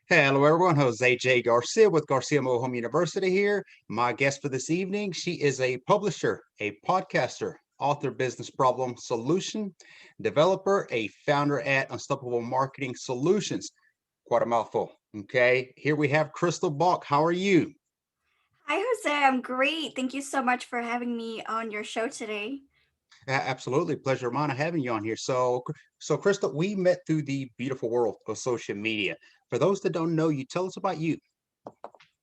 Hello, everyone. Jose J. Garcia with Garcia Home University here. My guest for this evening, she is a publisher, a podcaster, author, business problem solution developer, a founder at Unstoppable Marketing Solutions. Quite a mouthful. Okay, here we have Cristal Balk. How are you? Hi, Jose. I'm great. Thank you so much for having me on your show today. Absolutely, pleasure of mine having you on here. So, Crystal, we met through the beautiful world of social media. For those that don't know you, tell us about you.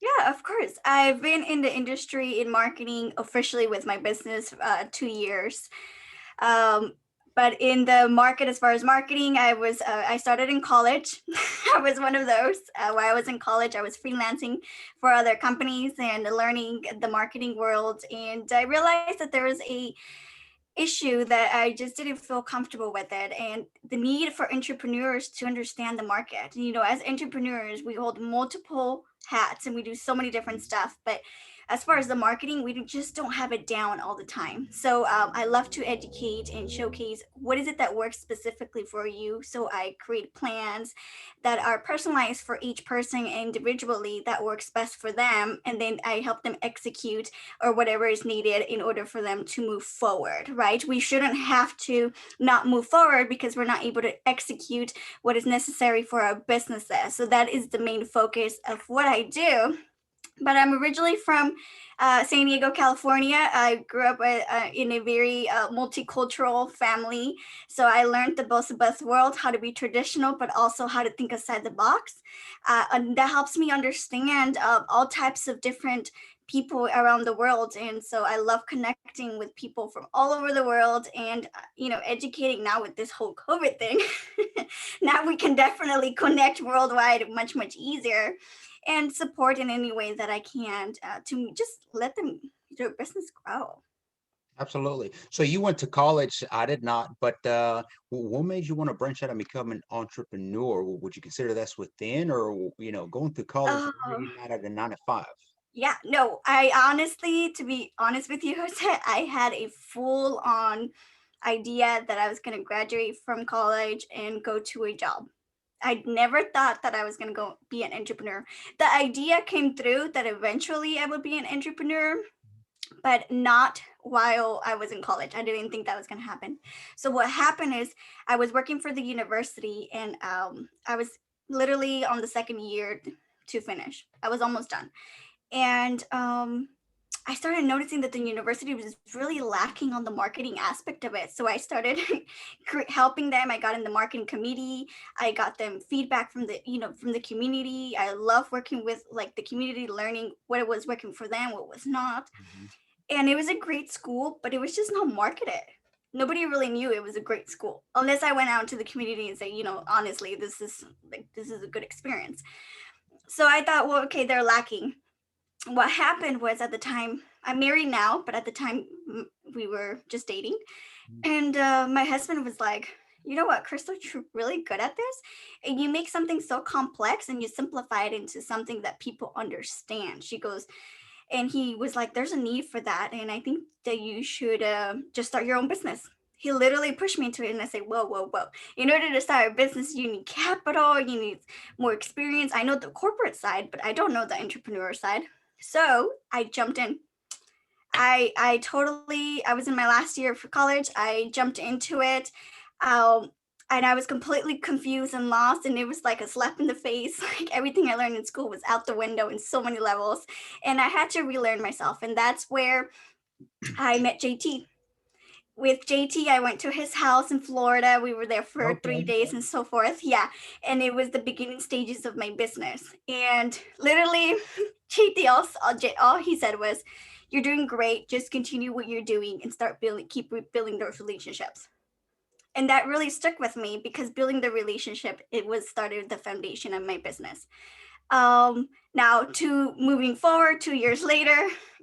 Yeah, of course. I've been in the industry in marketing officially with my business 2 years. Um, but in the market, as far as marketing, I started in college. I was one of those. While I was in college, I was freelancing for other companies and learning the marketing world. And I realized that there was a issue that I just didn't feel comfortable with it, and the need for entrepreneurs to understand the market. As entrepreneurs, we hold multiple hats and we do so many different stuff, but as far as the marketing, we just don't have it down all the time. So I love to educate and showcase what is it that works specifically for you. So I create plans that are personalized for each person individually that works best for them, and then I help them execute or whatever is needed in order for them to move forward, right? We shouldn't have to not move forward because we're not able to execute what is necessary for our businesses. So that is the main focus of what I do. But I'm originally from San Diego, California. I grew up in a very multicultural family. So I learned the best of both worlds, how to be traditional, but also how to think outside the box. And that helps me understand all types of different people around the world. And so I love connecting with people from all over the world and, educating now with this whole COVID thing. Now we can definitely connect worldwide much, much easier and support in any way that I can to just let them their business grow. Absolutely. So you went to college. I did not, but what made you want to branch out and become an entrepreneur? Would you consider that's within, or going through college, why are Oh, you not at a 9 to 5? yeah, no, I honestly, to be honest with you, Jose, I had a full on idea that I was going to graduate from college and go to a job. I never thought that I was going to go be an entrepreneur. The idea came through that eventually I would be an entrepreneur, but not while I was in college. I didn't think that was going to happen. So what happened is I was working for the university, and I was literally on the second year to finish. I was almost done, and I started noticing that the university was really lacking on the marketing aspect of it. So I started helping them. I got in the marketing committee. I got them feedback from the community. I love working with like the community, learning what it was working for them, what was not. Mhm. And it was a great school, but it was just not marketed. Nobody really knew it was a great school unless I went out into the community and say, honestly, this is a good experience. So I thought, well, okay, they're lacking. What happened was, at the time, I'm married now, but at the time we were just dating, and my husband was like, you know what, Crystal, you're really good at this, and you make something so complex and you simplify it into something that people understand. She goes, and he was like, there's a need for that, and I think that you should just start your own business. He literally pushed me into it, and I said, whoa, whoa, whoa. In order to start a business, you need capital, you need more experience. I know the corporate side, but I don't know the entrepreneur side. So I jumped in. I was in my last year for college. I jumped into it. Um, and I was completely confused and lost, and it was like a slap in the face. Like everything I learned in school was out the window in so many levels, and I had to relearn myself. And that's where I met JT. With JT, I went to his house in Florida. We were there for three Okay. days and so forth. Yeah. And it was the beginning stages of my business. And literally, JT, all he said was, you're doing great. Just continue what you're doing and start keep building those relationships. And that really stuck with me because building the relationship, it was started the foundation of my business. Now, to moving forward, 2 years later,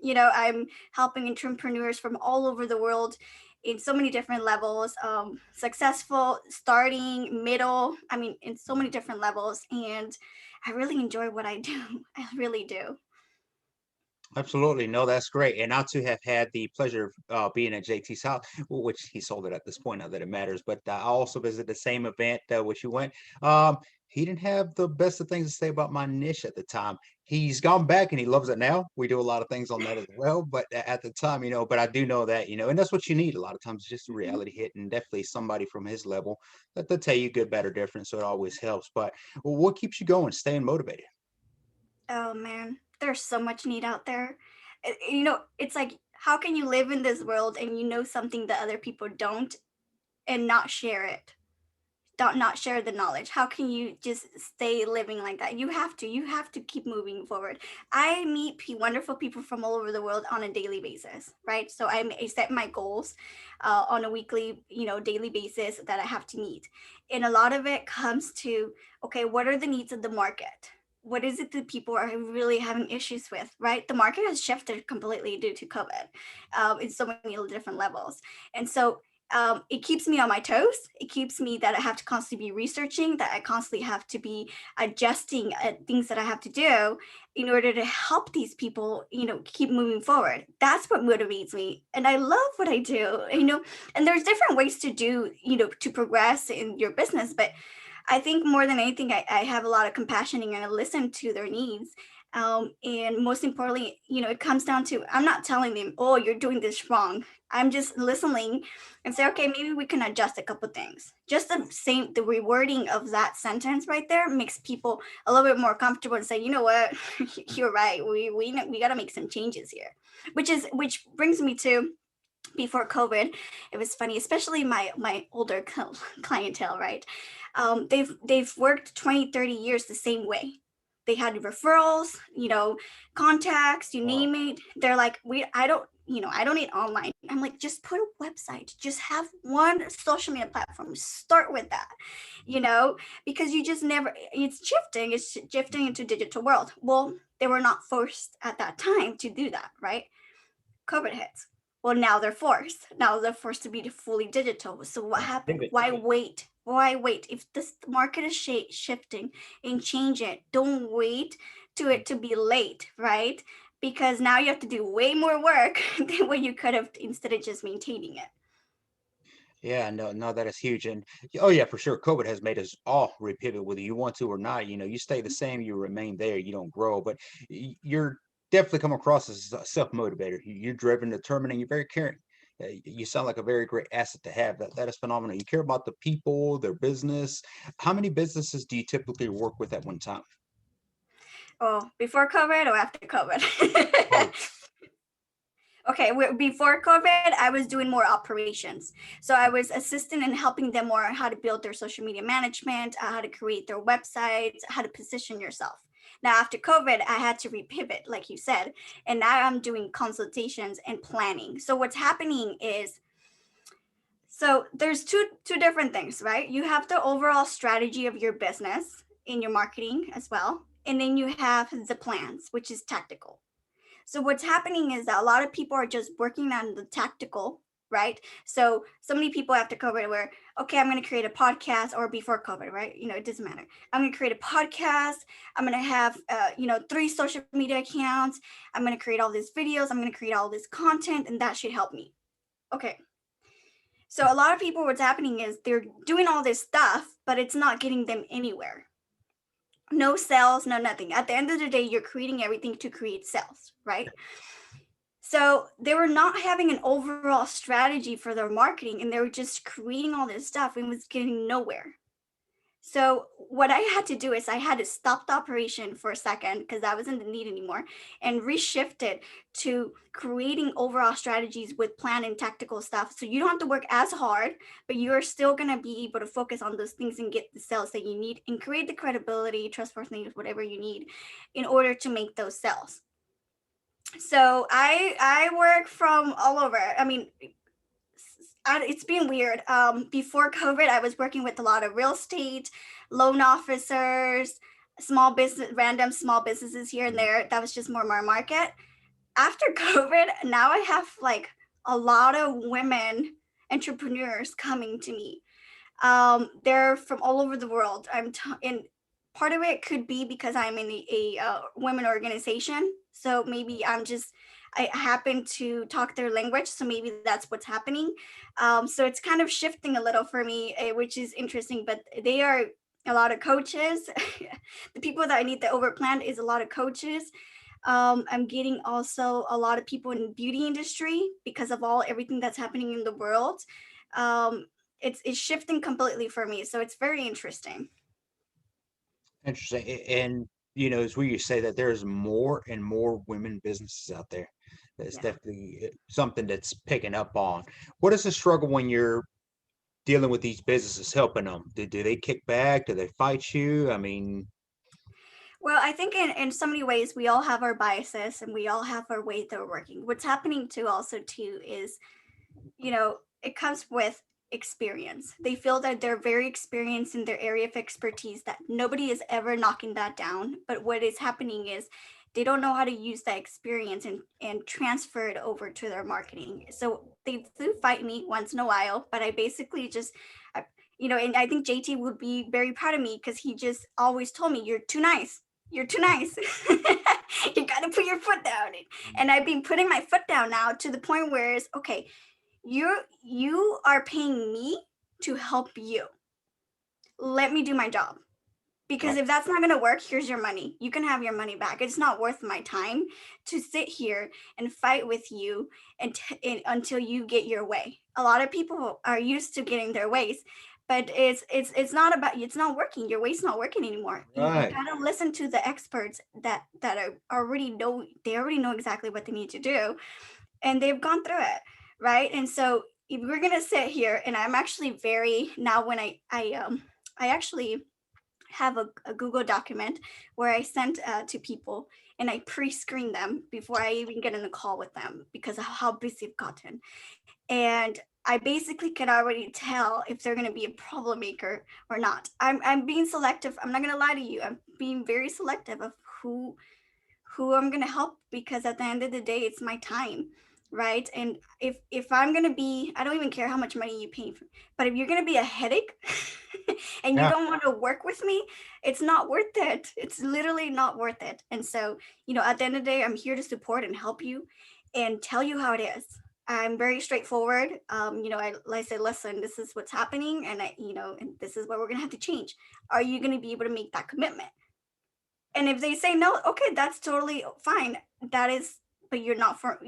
I'm helping entrepreneurs from all over the world in so many different levels, successful, starting, middle, I mean, in so many different levels. And I really enjoy what I do. I really do. Absolutely. No, that's great. And not to have had the pleasure of being at JT's house, which he sold it at this point, not that it matters, but I also visited the same event which you went. Um, He didn't have the best of things to say about my niche at the time. He's gone back and he loves it now. We do a lot of things on that as well, but at the time, but I do know that, and that's what you need a lot of times, just a Mhm. reality hit, and definitely somebody from his level that they'll tell you good, better, different. So it always helps. But what keeps you going, staying motivated? Oh man, there's so much need out there. It's like, how can you live in this world and you know something that other people don't and not share it? Don't not share the knowledge. How can you just stay living like that? You have to keep moving forward. I meet wonderful people from all over the world on a daily basis, right? So I set my goals on a weekly, daily basis that I have to meet, and a lot of it comes to, okay, what are the needs of the market? What is it that people are really having issues with, right? The market has shifted completely due to COVID, in so many different levels. And so it keeps me on my toes. It keeps me that I have to constantly be researching, that I constantly have to be adjusting things that I have to do in order to help these people, keep moving forward. That's what motivates me. And I love what I do, and there's different ways to do, to progress in your business. But I think more than anything, I have a lot of compassion and I listen to their needs. And most importantly, it comes down to, I'm not telling them, oh, you're doing this wrong. I'm just listening and say, okay, maybe we can adjust a couple things. Just the rewording of that sentence right there makes people a little bit more comfortable and say, you know what, you're right. We got to make some changes here, which brings me to before COVID. It was funny, especially my older clientele, right? They've worked 20, 30 years the same way. They had referrals, contacts, you Wow. name it. They're like, I don't need online. I'm like, just put a website, just have one social media platform, start with that, because you just never, it's shifting into digital world. Well, they were not forced at that time to do that, right? COVID hits. Well, now they're forced. Now they're forced to be fully digital. So what That's happened? pivot. Why wait? Why wait? If this market is shifting and change it, don't wait to it to be late, right? Because now you have to do way more work than what you could have instead of just maintaining it. Yeah, no, no, that is huge. And oh yeah, for sure. COVID has made us all repivot, whether you want to or not. You stay the same, you remain there, you don't grow. But you're definitely come across as a self-motivator. You're driven, determined, and you're very caring. You sound like a very great asset to have. That is phenomenal. You care about the people, their business. How many businesses do you typically work with at one time? Oh, before COVID or after Oh, COVID? Okay, before COVID, I was doing more operations. So I was assisting and helping them more how to build their social media management, how to create their websites, how to position yourself. Now, after COVID, I had to repivot, like you said, and now I'm doing consultations and planning. So what's happening is, so there's two different things, right? You have the overall strategy of your business in your marketing as well, and then you have the plans, which is tactical. So what's happening is that a lot of people are just working on the tactical, right? So many people after COVID were, okay, I'm going to create a podcast, or before COVID, right? It doesn't matter. I'm going to create a podcast. I'm going to have, 3 social media accounts. I'm going to create all these videos. I'm going to create all this content, and that should help me. Okay. So a lot of people, what's happening is they're doing all this stuff, but it's not getting them anywhere. No sales, no nothing. At the end of the day, you're creating everything to create sales, right? So they were not having an overall strategy for their marketing, and they were just creating all this stuff and was getting nowhere. So what I had to do is I had to stop the operation for a second because I wasn't in need anymore, and reshift it to creating overall strategies with plan and tactical stuff. So you don't have to work as hard, but you're still going to be able to focus on those things and get the sales that you need and create the credibility, trustworthiness, whatever you need in order to make those sales. So I work from all over. I mean, it's been weird. Before COVID, I was working with a lot of real estate, loan officers, random small businesses here and there. That was just more my market. After COVID, now I have like a lot of women entrepreneurs coming to me. They're from all over the world. And part of it could be because I'm in a women organization. So maybe I happen to talk their language. So maybe that's what's happening. So it's kind of shifting a little for me, which is interesting. But they are a lot of coaches. The people that I need to overplan is a lot of coaches. I'm getting also a lot of people in the beauty industry because of all everything that's happening in the world. Um, it's shifting completely for me, so it's very interesting. Interesting. And as we you say that there's more and more women businesses out there. That's Yeah. definitely something that's picking up on. What is the struggle when you're dealing with these businesses, helping them? Do they kick back? Do they fight you? I mean, Well, I think in so many ways we all have our biases and we all have our way that we're working. What's happening too also too is, it comes with experience. They feel that they're very experienced in their area of expertise, that nobody is ever knocking that down. But what is happening is they don't know how to use that experience and transfer it over to their marketing. So they do fight me once in a while, but I basically just, and I think JT would be very proud of me because he just always told me, "You're too nice. You're too nice. You got to put your foot down." And I've been putting my foot down now to the point where it's okay, you are paying me to help you. Let me do my job. Because right, if that's not going to work, here's your money. You can have your money back. It's not worth my time to sit here and fight with you until you get your way. A lot of people are used to getting their ways, but it's not about, it's not working. Your way's not working anymore. You right. got to listen to the experts that already know, they already know exactly what they need to do, and they've gone through it, right? And so if we're gonna sit here, and I'm actually very now when I actually have a Google document where I sent to people, and I pre-screen them before I even get in a call with them because of how busy I've gotten. And I basically can already tell if they're going to be a problem maker or not. I'm being selective. I'm not going to lie to you. I'm being very selective of who I'm going to help, because at the end of the day it's my time, right? And if I'm going to be, I don't even care how much money you pay for, but if you're going to be a headache and you Yeah. don't want to work with me, it's not worth it. It's literally not worth it. And so, at the end of the day, I'm here to support and help you and tell you how it is. I'm very straightforward. I say, listen, this is what's happening, and and this is what we're gonna have to change. Are you gonna be able to make that commitment? And if they say no, okay, that's totally fine. That is, but you're not for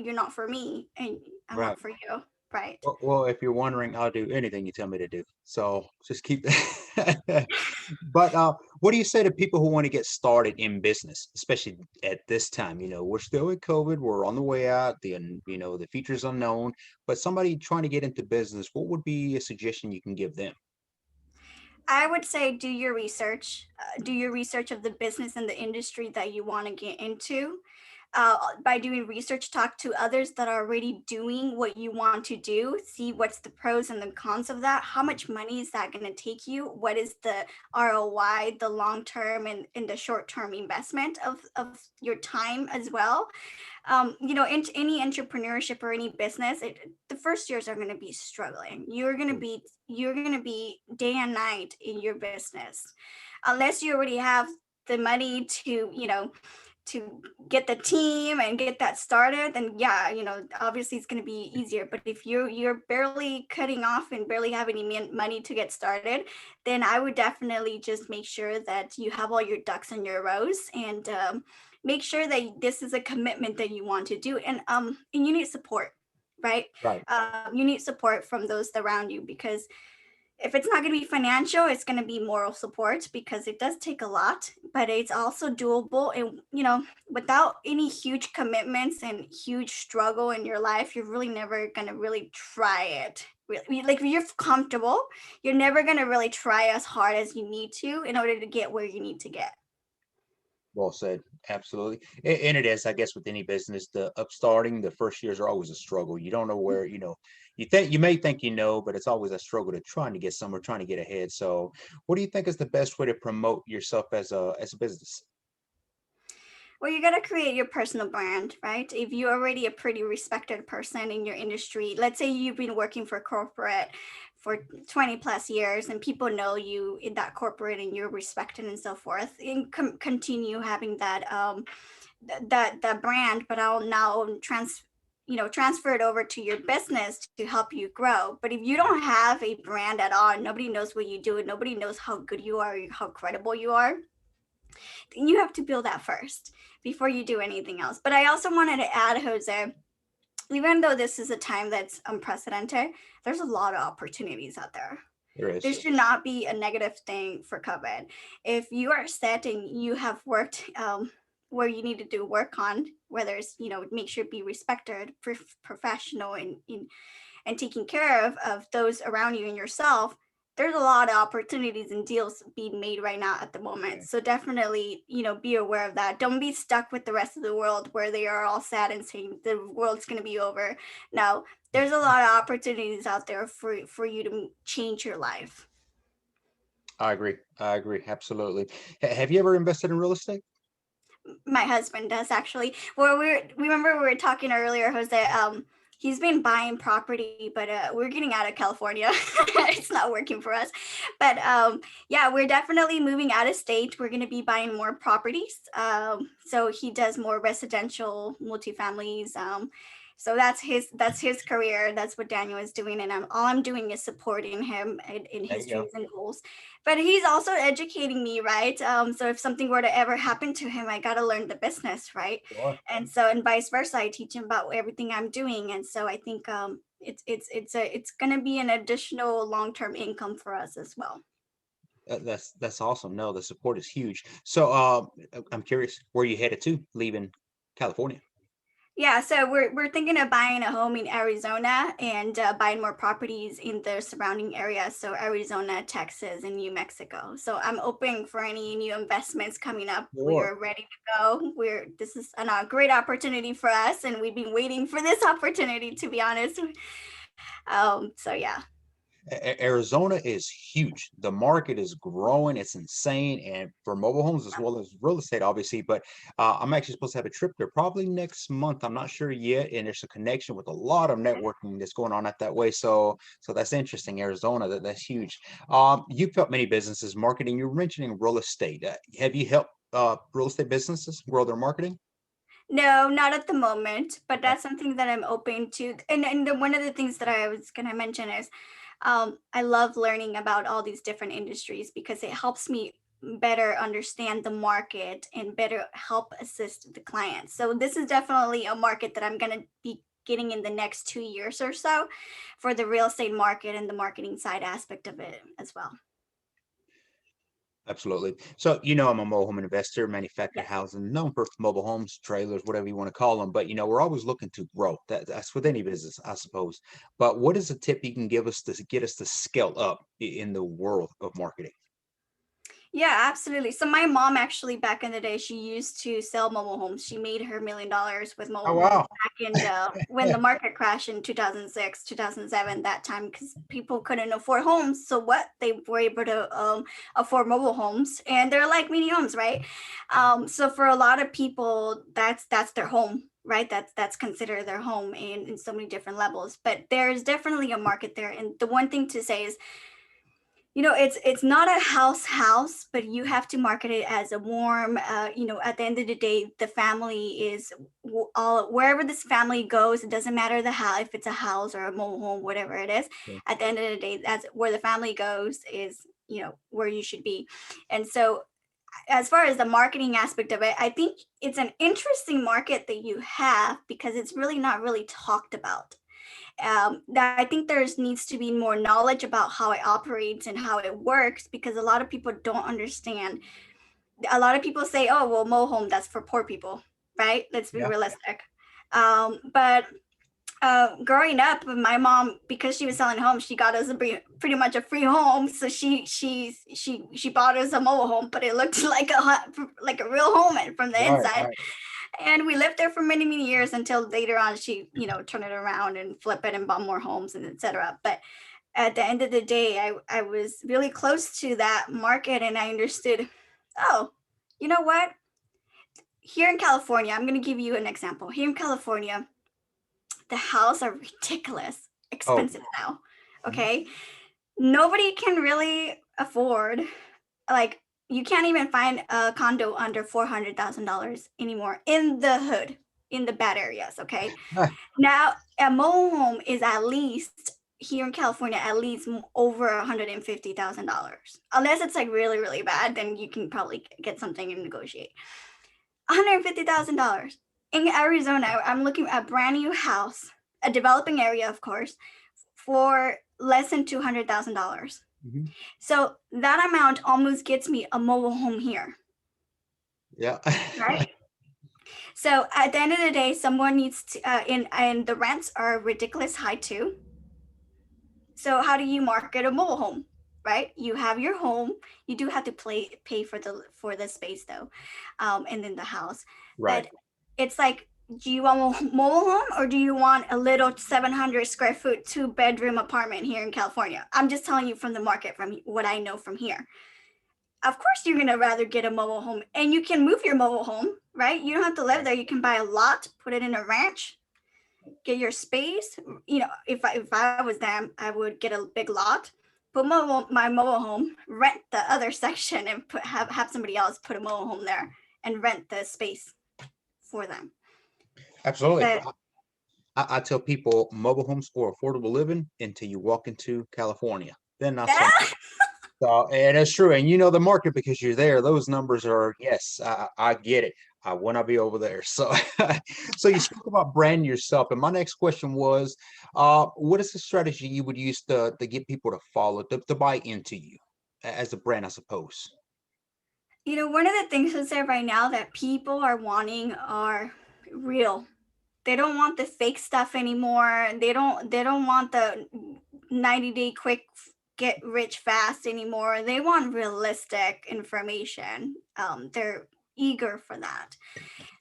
me, and I'm Right. not for you, right? Well, if you're wondering, I'll do anything you tell me to do. So just keep that. But what do you say to people who want to get started in business, especially at this time? We're still in COVID, we're on the way out, the future's unknown, but somebody trying to get into business, what would be a suggestion you can give them? I would say do your research. Do your research of the business and the industry that you want to get into. By doing research, talk to others that are already doing what you want to do. See what's the pros and the cons of that. How much money is that going to take you? What is the ROI, the long term and the short term investment of your time as well? In any entrepreneurship or any business, the first years are going to be struggling. You're going to be day and night in your business, unless you already have the money to get the team and get that started. Then yeah, obviously it's going to be easier. But if you're barely cutting off and barely have any money to get started, then I would definitely just make sure that you have all your ducks in your rows, and make sure that this is a commitment that you want to do. And you need support, right? Right. You need support from those around you, because if it's not going to be financial, it's going to be moral support, because it does take a lot, but it's also doable. And without any huge commitments and huge struggle in your life, you're really never going to really try it. Like, if you're comfortable, you're never going to really try as hard as you need to in order to get where you need to get. Well said. Absolutely. And it is, I guess, with any business, the upstarting, the first years are always a struggle. You don't know where, you may think but it's always a struggle to trying to get somewhere, trying to get ahead. So what do you think is the best way to promote yourself as a business? Well, you got to create your personal brand, right? If you're already a pretty respected person in your industry, let's say you've been working for corporate for 20 plus years and people know you in that corporate and you're respected and so forth, and continue having that brand, but I'll now transfer it over to your business to help you grow. But if you don't have a brand at all, nobody knows what you do, and nobody knows how good you are, how credible you are, then you have to build that first before you do anything else. But I also wanted to add, Jose, even though this is a time that's unprecedented, there's a lot of opportunities out there. There is. This should not be a negative thing for COVID. If you are set and you have worked where you need to do work on, whether it's, make sure be respected, professional, and taking care of those around you and yourself, there's a lot of opportunities and deals being made right now at the moment. So definitely, be aware of that. Don't be stuck with the rest of the world where they are all sad and saying the world's going to be over. No, there's a lot of opportunities out there for you to change your life. I agree. I agree. Absolutely. Have you ever invested in real estate? My husband does, actually. Well, remember we were talking earlier, Jose. He's been buying property, but we're getting out of California. It's not working for us. But yeah, we're definitely moving out of state. We're going to be buying more properties. So he does more residential multifamilies. So that's his career. That's what Daniel is doing, and all I'm doing is supporting him in his dreams and goals. But he's also educating me, right? So if something were to ever happen to him, I got to learn the business, right? Sure. And vice versa, I teach him about everything I'm doing, and so I think it's going to be an additional long-term income for us as well. That's awesome. No, the support is huge. So I'm curious, where you headed to leaving California? Yeah, so we're thinking of buying a home in Arizona and buying more properties in the surrounding areas. So Arizona, Texas, and New Mexico. So I'm open for any new investments coming up. We Sure. are ready to go. This is a great opportunity for us, and we've been waiting for this opportunity, to be honest. So yeah. Arizona is huge. The market is growing. It's insane. And for mobile homes as well as real estate, obviously. But I'm actually supposed to have a trip there probably next month. I'm not sure yet. And there's a connection with a lot of networking that's going on at that way. So that's interesting. Arizona, that's huge. You've helped many businesses marketing. You were mentioning real estate. Have you helped real estate businesses grow their marketing? No, not at the moment, but that's something that I'm open to. And one of the things that I was going to mention is I love learning about all these different industries because it helps me better understand the market and better help assist the clients. So this is definitely a market that I'm going to be getting in the next 2 years or so for the real estate market and the marketing side aspect of it as well. Absolutely. So, I'm a mobile home investor, manufactured Yes. housing, known for mobile homes, trailers, whatever you want to call them. But, we're always looking to grow. That's with any business, I suppose. But what is a tip you can give us to get us to scale up in the world of marketing? Yeah, absolutely. So my mom actually back in the day, she used to sell mobile homes. She made her $1 million with Oh, mobile homes wow. back in when the market crashed in 2006, 2007, that time because people couldn't afford homes. So what they were able to afford mobile homes, and they're like mini homes, right? So for a lot of people, that's their home, right? That's considered their home in so many different levels. But there's definitely a market there. And the one thing to say is it's not a house, but you have to market it as a warm, at the end of the day, the family is all wherever this family goes. It doesn't matter the how, if it's a house or a mobile home, whatever it is. Yeah. At the end of the day, that's where the family goes is, where you should be. And so as far as the marketing aspect of it, I think it's an interesting market that you have because it's really not really talked about. That I think there's needs to be more knowledge about how it operates and how it works because a lot of people don't understand. A lot of people say, "Oh, well, mobile home that's for poor people," right? Let's be Yeah. realistic. But growing up, my mom, because she was selling homes, she got us pretty much a free home. So she bought us a mobile home, but it looked like a real home from the Right, inside. right. And we lived there for many, many years until later on she, turned it around and flip it and bought more homes and etc. But at the end of the day, I was really close to that market and I understood, oh, you know what? Here in California, I'm going to give you an example. Here in California, the houses are ridiculous Oh, expensive now. mhm. Okay. Nobody can really afford, like, you can't even find a condo under $400,000 anymore in the hood. in the bad areas. Okay. Ah, Now, a mobile home is at least here in California, at least over $150,000. Unless it's like really, really bad, then you can probably get something and negotiate. $150,000 in Arizona. I'm looking at a brand new house, a developing area, of course, for less than $200,000. mhm. So that amount almost gets me a mobile home here, Yeah. right? So at the end of the day, someone needs to, and the rents are ridiculous high too. So how do you market a mobile home? Right, you have your home. You do have to pay for the space though, and then the house. Right. But it's like, do you want a mobile home or do you want a little 700 square foot 2 bedroom apartment here in California? I'm just telling you from the market, from what I know from here. Of course, you're gonna rather get a mobile home, and you can move your mobile home. Right, you don't have to live there. You can buy a lot, put it in a ranch, get your space. If I was them, I would get a big lot, put my mobile home, rent the other section, and have somebody else put a mobile home there and rent the space for them. Absolutely. But I tell people mobile homes or affordable living until you walk into California. Then not so yeah, much. So, and it's true. And you know the market because you're there. Those numbers are, yes, I get it. I want to be over there. So, so you spoke about brand yourself. And my next question was, what is the strategy you would use to get people to follow, to buy into you as a brand, I suppose? one of the things to say right now that people are wanting are real. They don't want the fake stuff anymore. They don't want the 90-day quick get rich fast anymore. They want realistic information. They're eager for that.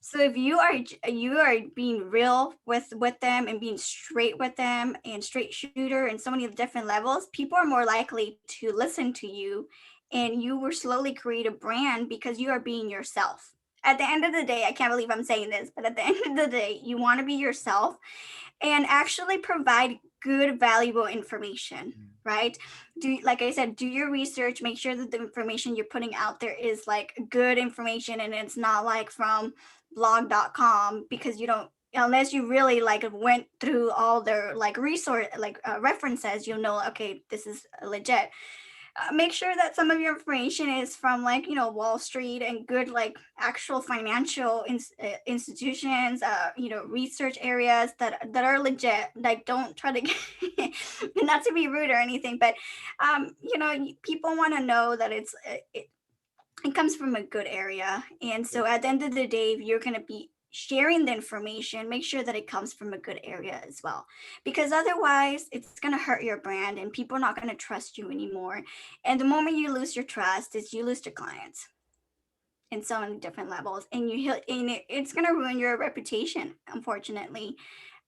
So if you are being real with them and being straight with them and straight shooter and so many different levels, people are more likely to listen to you, and you will slowly create a brand because you are being yourself. At the end of the day, I can't believe I'm saying this, but at the end of the day, you want to be yourself and actually provide good valuable information, right? Like I said, do your research, make sure that the information you're putting out there is like good information and it's not like from blog.com, because you don't, unless you really like went through all their like resource like references, you'll know, okay, this is legit. Make sure that some of your information is from like Wall Street and good like actual financial institutions, research areas that are legit. Like, don't try to get, not to be rude or anything, but people want to know that it comes from a good area. And so at the end of the day, if you're going to be sharing the information, make sure that it comes from a good area as well. Because otherwise, it's going to hurt your brand and people are not going to trust you anymore. And the moment you lose your trust, is you lose your clients in so many different levels. And it's going to ruin your reputation, unfortunately.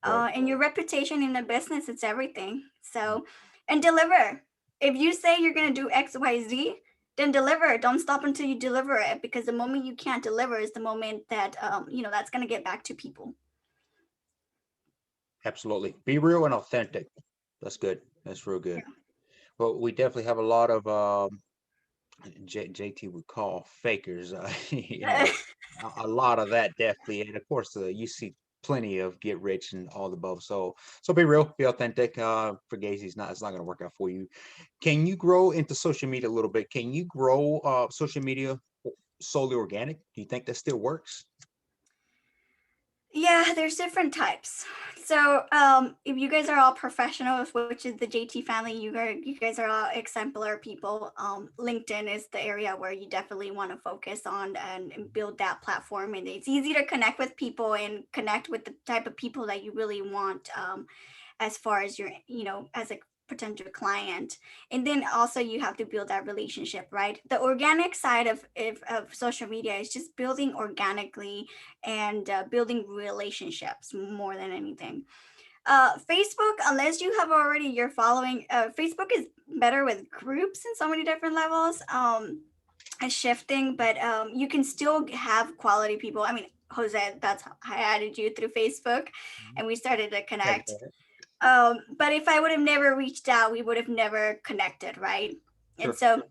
Right. And your reputation in the business, it's everything. So, and deliver. If you say you're going to do XYZ, then deliver. Don't stop until you deliver it, because the moment you can't deliver is the moment that that's going to get back to people. Absolutely. Be real and authentic. That's good. That's real good. Well, we definitely have a lot of JT would call fakers. Yeah. A lot of that definitely, and of course, you see plenty of get rich and all the above. So be real, be authentic. Fugazi's not, it's not going to work out for you. Can you grow into social media a little bit? Can you grow social media solely organic? Do you think that still works? Yeah, there's different types. So, if you guys are all professionals, which is the JT family, you guys are all exemplar people. LinkedIn is the area where you definitely want to focus on and build that platform. And it's easy to connect with people and connect with the type of people that you really want, as far as your, as a potential client. And then also you have to build that relationship, right? The organic side of social media is just building organically and building relationships more than anything. Facebook, unless you have already your following, Facebook is better with groups in so many different levels. It's shifting, but you can still have quality people. I mean, Jose, that's how I added you through Facebook, and we started to Thank connect. you. But if I would have never reached out, we would have never connected, right? And Sure. so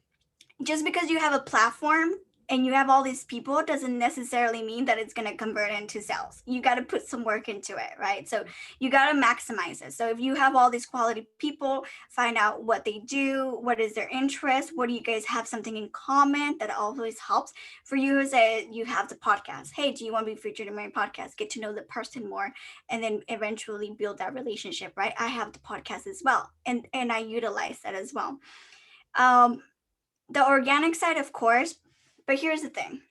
just because you have a platform and you have all these people, doesn't necessarily mean that it's going to convert into sales. You got to put some work into it, right? So you got to maximize it. So if you have all these quality people, find out what they do, what is their interest, what do you guys have something in common. That always helps. For you, is that you have the podcast. Hey, do you want to be featured in my podcast? Get to know the person more, and then eventually build that relationship, right? I have the podcast as well, and I utilize that as well. Um, the organic side, of course, but here's the thing: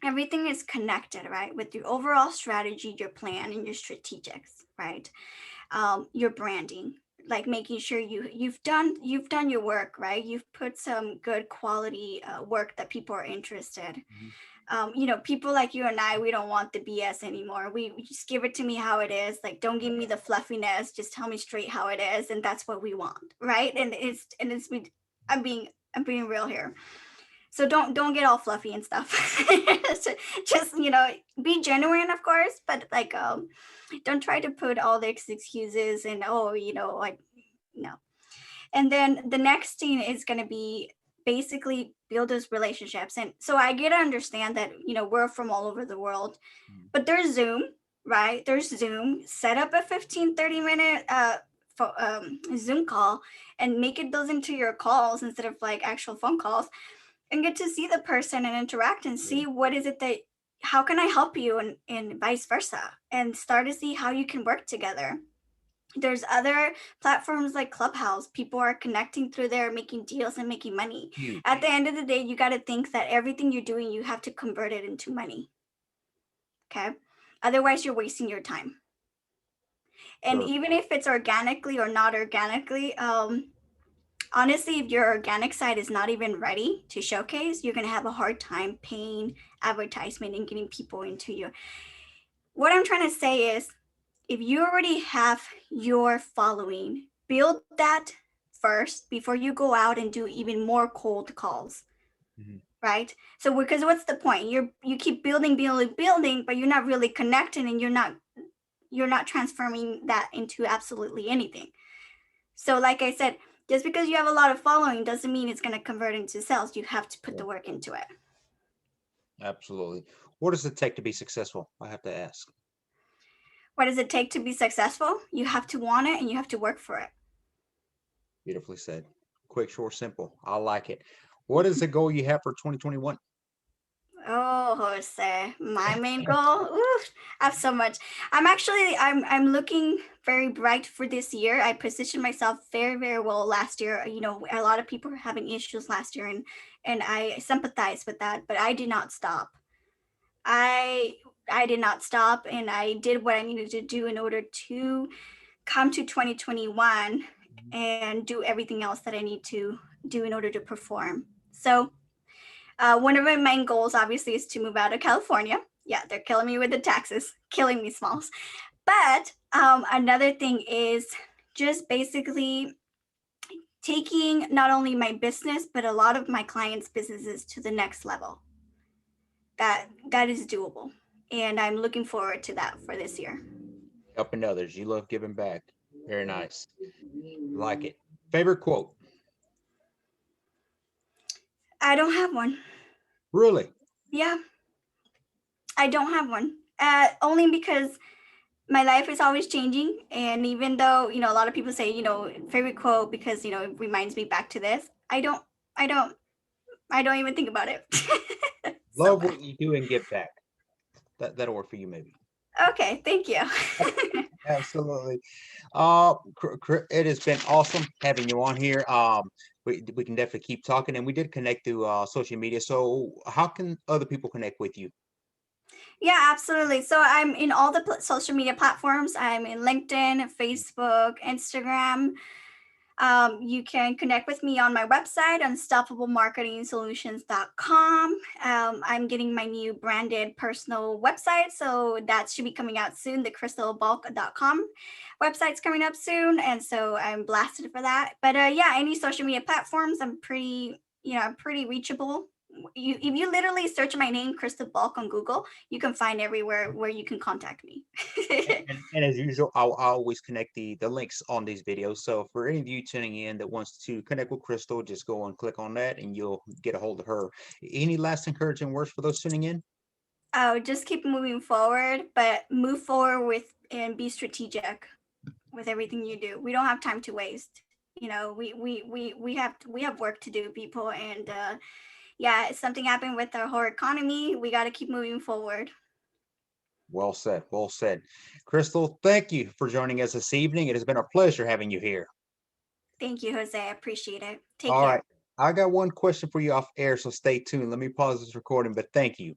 everything is connected, right? With your overall strategy, your plan, and your strategics, right? Your branding, like making sure you've done your work, right? You've put some good quality work that people are interested. Mhm. People like you and I, we don't want the BS anymore. We just give it to me how it is. Like, don't give me the fluffiness. Just tell me straight how it is, and that's what we want, right? And it's I'm being real here. So don't get all fluffy and stuff. Just be genuine, of course, but like don't try to put all the excuses and like no. And then the next thing is going to be basically build those relationships. And so I get to understand that we're from all over the world, Mhm. but there's Zoom, right? There's Zoom. Set up a 15-30 minute Zoom call and make it those into your calls instead of like actual phone calls, and get to see the person and interact and Yeah. see what is it that how can I help you, and vice versa, and start to see how you can work together. There's other platforms like Clubhouse. People are connecting through there, making deals and making money. At Huge. the end of the day, you got to think that everything you're doing, you have to convert it into money. Okay. Otherwise, you're wasting your time. And Sure. even if it's organically or not organically, honestly, if your organic side is not even ready to showcase, you're going to have a hard time paying advertisement and getting people into your. What I'm trying to say is, if you already have your following, build that first before you go out and do even more cold calls, Mhm. right? So because what's the point? You keep building, but you're not really connecting, and you're not transforming that into absolutely anything. So like I said, just because you have a lot of following doesn't mean it's going to convert into sales. You have to put Yeah, the work into it. absolutely. What does it take to be successful? I have to ask. What does it take to be successful? You have to want it and you have to work for it. Beautifully said. Quick, short, simple. I like it. What is the goal you have for 2021? Oh, Jose, my main goal. Oof, I have so much. I'm looking very bright for this year. I positioned myself very, very well last year. A lot of people were having issues last year, and I sympathize with that, but I did not stop. I I did not stop, and I did what I needed to do in order to come to 2021 Mhm. and do everything else that I need to do in order to perform. So one of my main goals, obviously, is to move out of California. Yeah, they're killing me with the taxes, killing me, Smalls. But another thing is just basically taking not only my business, but a lot of my clients' businesses to the next level. That is doable, and I'm looking forward to that for this year. Helping others. You love giving back. Very nice. Like it. Favorite quote? I don't have one. Really? Yeah, I don't have one. Only because my life is always changing, and even though a lot of people say favorite quote because it reminds me back to this, I don't even think about it. So Love bad. what you do and give back. That'll work for you, maybe. Okay, thank you. Absolutely. It has been awesome having you on here. We can definitely keep talking, and we did connect through social media. So, how can other people connect with you? Yeah, absolutely. So I'm in all the social media platforms. I'm in LinkedIn, Facebook, Instagram. You can connect with me on my website, unstoppablemarketingsolutions.com. I'm getting my new branded personal website, so that should be coming out soon. The cristalbalk.com website's coming up soon, and so I'm blasted for that. But yeah, any social media platforms, I'm pretty reachable. if you literally search my name, Cristal Balk, on Google, you can find everywhere where you can contact me. And as usual, I'll always connect the links on these videos. So for any of you tuning in that wants to connect with Crystal, just go and click on that and you'll get a hold of her. Any last encouraging words for those tuning in? Oh, just keep moving forward, but move forward with and be strategic with everything you do. We don't have time to waste. You know, we have work to do, people, and yeah, if something happened with our whole economy, we got to keep moving forward. Well said. Well said. Crystal, thank you for joining us this evening. It has been a pleasure having you here. Thank you, Jose. I appreciate it. Take All right. care. I got one question for you off air, so stay tuned. Let me pause this recording, but thank you.